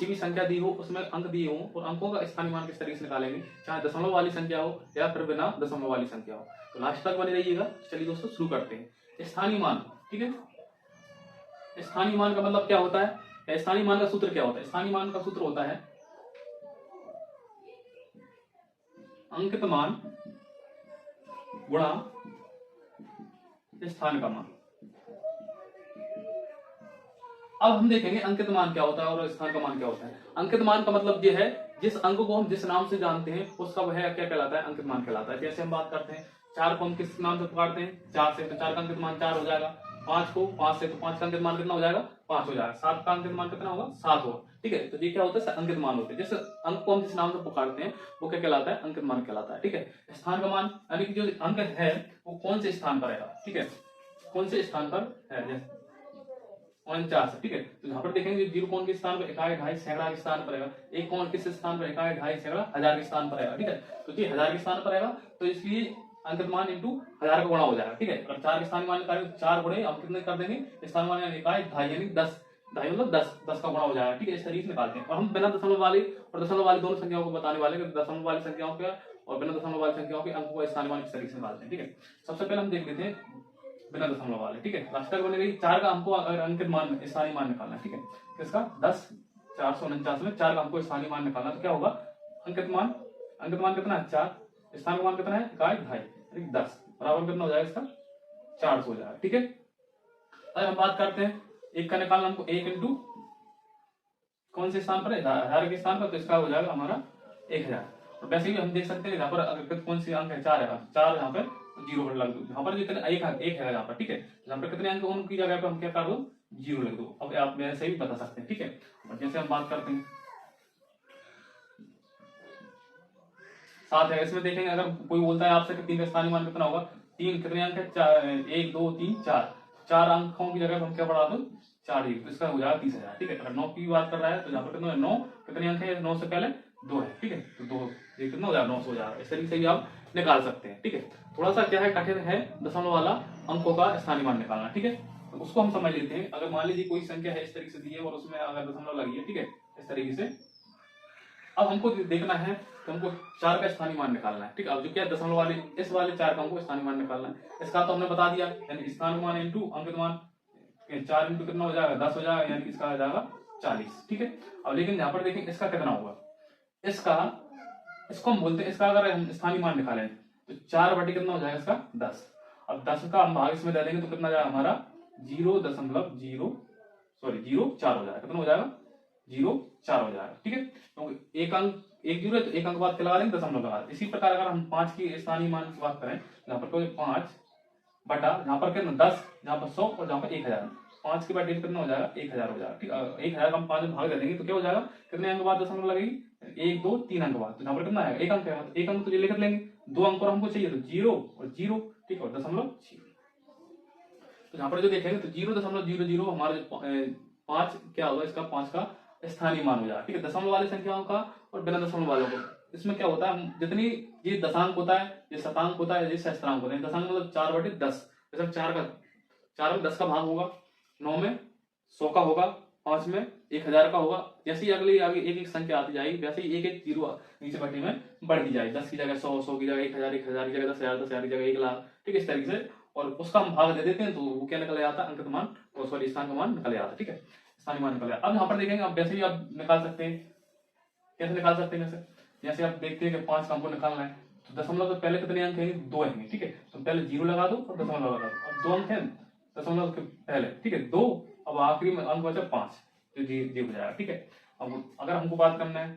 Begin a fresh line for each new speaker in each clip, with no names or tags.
किसी भी संख्या दी हो उसमें अंक दिए हो और अंकों का स्थानीय मान किस तरीके से निकालेंगे, चाहे दशमलव वाली संख्या हो या फिर बिना दशमलव वाली संख्या हो। तो लास्ट तक बने रहिएगा। चलिए दोस्तों शुरू करते हैं। स्थानीय मान, ठीक है। स्थानीय मान का मतलब क्या होता है, स्थानीय मान का सूत्र क्या होता है? स्थानीय मान का सूत्र होता है अंकित मान गुणा स्थान का मान। अब हम देखेंगे अंकित मान क्या होता है और स्थान का मान क्या होता है। अंकित मान का मतलब ये है जिस अंक को हम जिस नाम से जानते हैं उसका वह क्या कहलाता है, अंकित मान कहलाता है। जैसे हम बात करते हैं 4 को हम किस नाम से पुकारते हैं, 4 से, तो 4 का अंकित मान 4 हो जाएगा। 5 को 5 से, तो 5 का अंकित मान कितना हो जाएगा, 5 हो जाएगा। 7 का अंकित मान कितना होगा, 7 होगा, ठीक है। तो ये क्या होता है, अंकित मान होते हैं। जिस अंक को हम जिस नाम से पुकारते हैं वो क्या कहलाता है, अंकित मान कहलाता है, ठीक है। स्थान का मान यानी कि जो अंक है वो कौन से स्थान पर है, ठीक है, कौन से स्थान पर है। जैसे 49, ठीक है। तो यहाँ पर देखेंगे 0 कौन के स्थान पर, इकाई, ढाई, सैकड़ा के स्थान पर रहेगा। 1 कौन किस स्थान पर, इकाई, ढाई, सैकड़ा, हजार के स्थान पर रहेगा, ठीक है। तो ये 1000 के स्थान पर रहेगा, तो इसलिए अंकित मान इंटू 1000 का गुणा हो जाएगा, ठीक है। और 4 के स्थान मान निकालेंगे, 4 गुणे हम कितने कर देंगे, स्थान मान यानी इकाई, ढाई यानी 10, ढाई मतलब 10 का गुणा हो जाएगा, ठीक है। इस तरीके से निकालते हैं। और हम बिना दशमलव वाली और दशमलव वाली दोनों संख्याओं को बताने वाले, दशमलव वाली संख्याओं के और बिना दशमलव वाली संख्याओं के अंकों को स्थानीय मान इस तरीके से निकालते हैं, ठीक है। सबसे पहले हम देख लेते हैं बिना दशमलव वाले, ठीक है। लास्ट तक बने रही। 4 का हमको अगर अंकित मान स्थानीय मान निकालना है, ठीक है। किसका, 10, 449 में 4 का हमको स्थानीय मान निकालना, तो क्या होगा, अंकित मान कितना है, 4, स्थान का मान कितना है, इकाई, ढाई यानी 10 बराबर कितना हो जाएगा इसका, 400 हो जाएगा, ठीक है। अब हम बात करते हैं 1 का निकालना हमको, 1 इंटू कौन से स्थान पर है, 1000 के स्थान पर, तो इसका हो जाएगा हमारा 1000। और वैसे भी हम देख सकते हैं यहाँ पर अगर कौन सी अंक है, 4 है, 4 यहाँ पे 0 पर लग दो। यहाँ पर जितने एक है यहाँ पर, ठीक है। यहाँ पर कितने अंक उनकी जगह पे हम क्या कर दो, 0 लग दो। अब आप वैसे भी बता सकते हैं, ठीक है। और जैसे हम बात करते हैं 7 है, इसमें देखेंगे अगर कोई बोलता है आपसे कि 3 का स्थानीय मान कितना होगा, 3 कितने अंक है, 1 2 3 4, 4 अंकों की जगह पर हम क्या बढ़ा दो, 4 ही, तो इसका हो जाएगा 30,000, ठीक है। अगर 9 की बात कर रहा है तो यहाँ पर कितना है, 9 कितने अंक है, 9 से पहले 2 है, ठीक है। तो 2 ये कितना हो जाएगा, 900 हो जाएगा। इस तरीके से भी आप निकाल सकते हैं, ठीक है। थोड़ा सा क्या है, कठिन है दशमलव वाला अंकों का स्थानीय मान निकालना, ठीक है। तो उसको हम समझ लेते हैं। अगर मान लीजिए कोई संख्या है इस तरीके से दी है और उसमें अगर दशमलव लगी है, ठीक है, इस तरीके से। अब हमको देखना है तो हमको 4 का स्थानीय मान निकालना है, ठीक है। अब जो क्या दशमलव वाले इस वाले 4 का हमको स्थानीय मान निकालना है। इसका तो हमने बता दिया, यानी स्थान मान इंटू अंकित मान, 4 इंटू कितना हो जाएगा, 10 हो जाएगा, यानी इसका आ जाएगा 40, ठीक है। अब लेकिन यहाँ पर देखें इसका कितना होगा, इसको हम बोलते हैं, इसका अगर हम स्थानीय मान निकालें तो 4 बटे कितना हो जाएगा इसका, 10। अब 10 का हम भाग इसमें दे देंगे तो कितना जाएगा हमारा 0.04 हो जाएगा। कितना हो जाएगा, 0.4 हो जाएगा, ठीक है। क्योंकि एक अंक, एक 0 है तो एक अंक बाद क्या लगा देंगे, दशमलव लगा देंगे। इसी प्रकार अगर हम 5 की स्थानीय मान की बात करें, यहाँ पर 5 बटा, यहाँ पर कितना 10, यहाँ पर 100 और यहाँ पर 1000, 5 के बाद कितना हो जाएगा, 1000 हो जाएगा, ठीक है। 1000 का हम 5 में भाग दे देंगे तो क्या हो जाएगा, कितने अंक बाद दशमलव लगेगी, 1 2 3 अंक बाद। तो यहाँ पर कितना है, एक अंक है, एक अंक तो ये लिख लेंगे, 2 अंक और हमको चाहिए तो 0 और 0, ठीक है, और दशमलव 0। तो यहाँ पर जो देखेंगे तो 0.00 हमारे 5 क्या होगा, इसका 5 का स्थानीय मान हो जाएगा, ठीक है। दशमलव वाली संख्याओं का और बिना दशमलव वालों को, इसमें क्या होता है, जितनी ये दशांक होता है, ये शतांक होता है, ये सहस्त्रांक होता है। दशांक मतलब 4/10, जैसे 4 में 10 का भाग होगा, 9 में 100 का होगा, 5 में 1000 का होगा। जैसे ही अगली आगे एक एक संख्या आती जाएगी वैसे ही एक एक जीरो नीचे बटी में बढ़ती जाएगी। 10 की जगह 100, 100 की जगह 1000, 1000 की जगह 10,000, 10,000 की जगह 1 लाख, ठीक है, इस तरीके से। और उसका हम भाग दे देते हैं तो वो क्या निकल जाता है, अंकित मान, और सॉरी स्थान का मान निकल जाता है, ठीक है, स्थानीय मान निकल जाता है। अब यहाँ पर देखेंगे, अब वैसे ही आप निकाल सकते हैं। कैसे निकाल सकते हैं, जैसे आप देखते हैं कि 5 का हमको निकालना है तो दशमलव से पहले कितने अंक हैं, 2 हैं, ठीक है। तो पहले 0 लगा दो और दशमलव लगा दो। अब 2 अंक हैं दशमलव के पहले, ठीक है, 2, अब आखिरी में अंक बचा 5, तो जी हो जाएगा, ठीक है। अब अगर हमको बात करना है,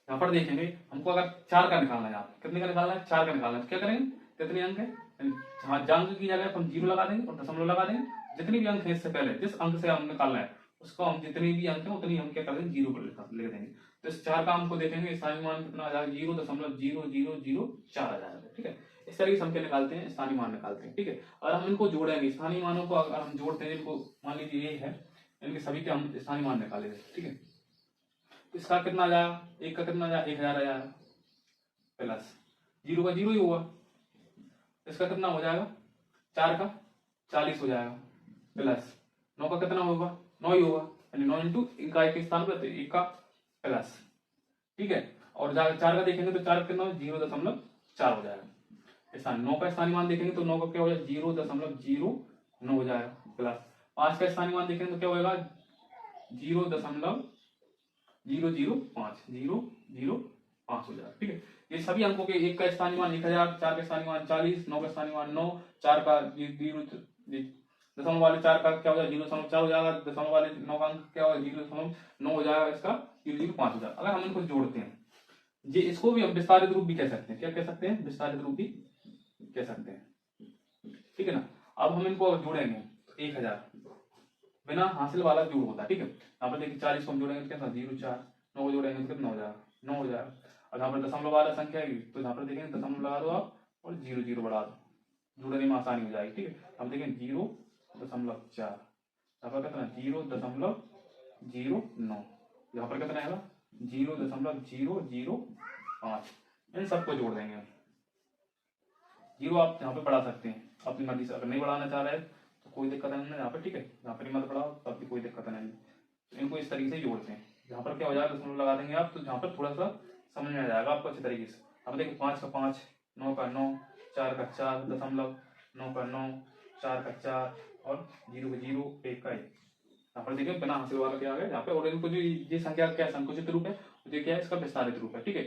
यहाँ पर देखेंगे हमको अगर 4 का निकालना है, यहाँ कितने का निकालना है, 4 का निकालना है, तो क्या करेंगे, कितने अंक है, हाँ, अंक की जगह हम 0 लगा देंगे और दशमलव लगा देंगे। जितने भी अंक है इससे पहले, जिस अंक से हम निकालना है उसको हम, जितने भी अंक है उतनी हम क्या कर देंगे, 0 पर लिख देंगे। तो इस 4 का हमको देखेंगे स्थानीय मान कितना आ जाएगा, 0.0004 आ जाएगा, ठीक है। इस तरीके से हम क्या निकालते हैं, स्थानीय मान निकालते हैं, ठीक है। और हम इनको जोड़ेंगे, स्थानीय मानों को अगर हम जोड़ते हैं, इनको मान लीजिए ये है, इनके सभी के हम स्थानीय मान निकालेंगे, ठीक है। तो इसका कितना आ जाएगा, 1 का कितना आ जाएगा, 1000 आ जाएगा, प्लस 0 का 0 ही होगा, इसका कितना हो जाएगा, 4 का 40 हो जाएगा, प्लस 9 का कितना होगा, 9 ही होगा, यानी 9 इंटू इकाई के स्थान पर तो एक का प्लस, ठीक है। और 4 का देखेंगे तो 4 कितना 0.4 हो जाएगा। स्थान 9 का स्थानीय मान देखेंगे तो 9 का क्या हो जाएगा 0.09 हो जाएगा प्लस 5 का स्थानीय मान देखेंगे तो क्या होगा 0.005 हो जाएगा, ठीक है। ये सभी अंकों के एक का स्थानीय मान 1000, 4 का स्थानीय मान 40, 9 का स्थानीय मान 9, 4 का 0 दशमलव वाले 4 का क्या हो जाएगा 0.4 हो जाएगा, दशमलव वाले 9 का अंक क्या होगा 0.9 हो जाएगा, इसका 0.05 हो जाएगा। अगर हम इनको जोड़ते हैं ये इसको भी हम विस्तारित रूप भी कह सकते हैं, क्या कह सकते हैं विस्तारित रूप भी कह सकते हैं, ठीक है ना। अब हम इनको जोड़ेंगे तो 1000 बिना हासिल वाला जोड़ होता है, ठीक है। यहाँ पर देखिए 40 को हम जोड़ेंगे तो क्या 0.4, 9 को जोड़ेंगे तो कितना हो जाएगा 9 हो जाएगा। और यहाँ पर दशमलव वाला संख्या है तो यहाँ पर देखेंगे दशमलव लगा दो आप और 0 बढ़ा दो, जुड़ने में आसानी हो जाएगी, ठीक है। हम देखें 0.4, यहाँ पर कितना 0.009, यहाँ पर कितना आएगा 0.005। इन सबको जोड़ देंगे हम। 0 आप यहाँ पे बढ़ा सकते हैं अपनी मर्जी से, अगर नहीं बढ़ाना चाह रहे तो कोई दिक्कत नहीं है यहाँ पे, ठीक है। यहाँ पर मत बढ़ाओ तब भी कोई दिक्कत नहीं। इनको इस तरीके से जोड़ते हैं, यहाँ पर क्या हो जाएगा दशमलव लगा देंगे आप तो यहाँ पर थोड़ा सा समझ में आ जाएगा आपको अच्छे तरीके से। अब देखिए 5 का 5, 9 का 9, 4 का 4 दशमलव, 9 का 9, 4 का 4 और 0 का 0, 1 का 1। यहाँ पर देखिए बिना हासिल वाला क्या आ गया यहाँ पे। और इनको जो ये संख्या क्या संकुचित रूप है, तो ये क्या है इसका विस्तारित रूप है, ठीक है।